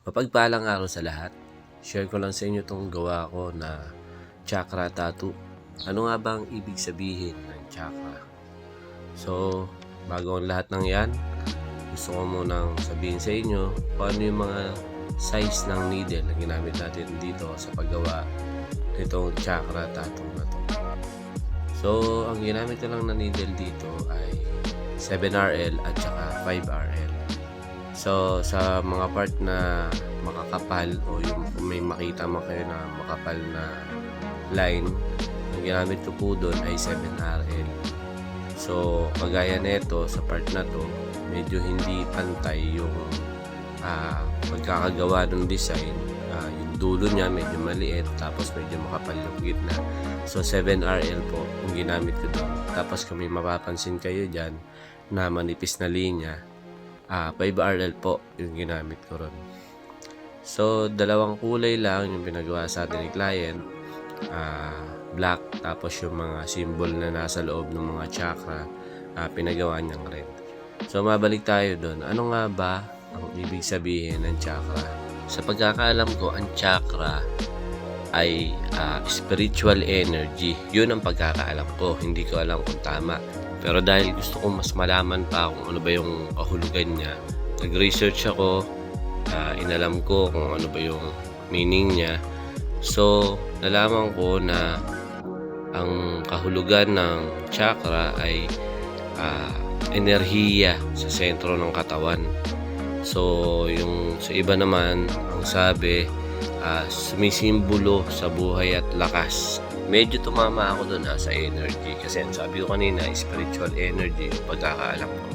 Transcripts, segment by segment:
Mapagpalang araw sa lahat. Share ko lang sa inyo itong gawa ko na chakra tattoo. Ano nga ba ang ibig sabihin ng chakra? So, bago ang lahat ng yan, gusto ko munang sabihin sa inyo kung ano yung mga size ng needle na ginamit natin dito sa paggawa nitong chakra tattoo na to. So, ang ginamit ko lang na needle dito ay 7RL at saka 5RL. So, sa mga part na makakapal o yung may makita mo kayo na makapal na line, ang ginamit ko po doon ay 7RL. So, kagaya nito sa part na to, medyo hindi pantay yung pagkakagawa ng design. Yung dulo niya medyo maliit, tapos medyo makapal yung gitna. So, 7RL po yung ginamit ko doon. Tapos kung may mapapansin kayo dyan na manipis na linya, 5RL po yung ginamit ko ron. So, dalawang kulay lang yung pinagawa sa atin ni client. Black, tapos yung mga symbol na nasa loob ng mga chakra, pinagawa niyang red. So, mabalik tayo doon. Ano nga ba ang ibig sabihin ng chakra? Sa pagkakaalam ko, ang chakra ay spiritual energy. Yun ang pagkakaalam ko. Hindi ko alam kung tama. Pero dahil gusto ko mas malaman pa kung ano ba yung kahulugan niya, nag-research ako, inalam ko kung ano ba yung meaning niya. So, nalaman ko na ang kahulugan ng chakra ay enerhiya sa sentro ng katawan. So, yung sa iba naman, ang sabi, sumisimbolo sa buhay at lakas. Medyo tumama ako doon sa energy kasi sabi ko kanina, spiritual energy yung pagkakaalam ko.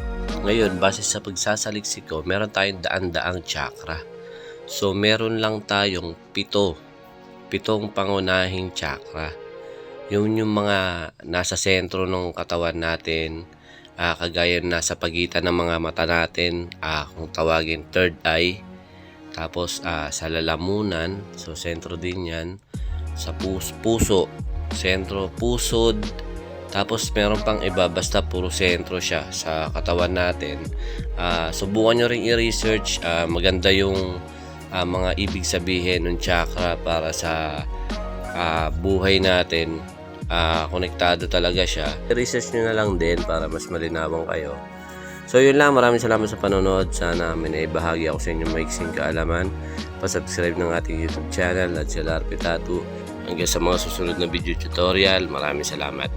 Ngayon, base sa pagsasaliksik ko, meron tayong daan-daang chakra. So, meron lang tayong pitong pangunahing chakra. Yun yung mga nasa sentro ng katawan natin, kagaya nasa pagitan ng mga mata natin, kung tawagin third eye. Tapos sa lalamunan, so sentro din yan. Sa puso, sentro, pusod. Tapos meron pang iba, basta puro sentro siya sa katawan natin. Subukan nyo rin i-research. Maganda yung mga ibig sabihin ng chakra para sa buhay natin. Konektado talaga siya. I-research nyo na lang din para mas malinawan kayo. So yun lang, maraming salamat sa panonood. Sana may naibahagi ako sa inyong maiksing kaalaman. Pa-subscribe ng ating YouTube channel at si LRP Tattoo. Hanggang sa mga susunod na video tutorial, maraming salamat.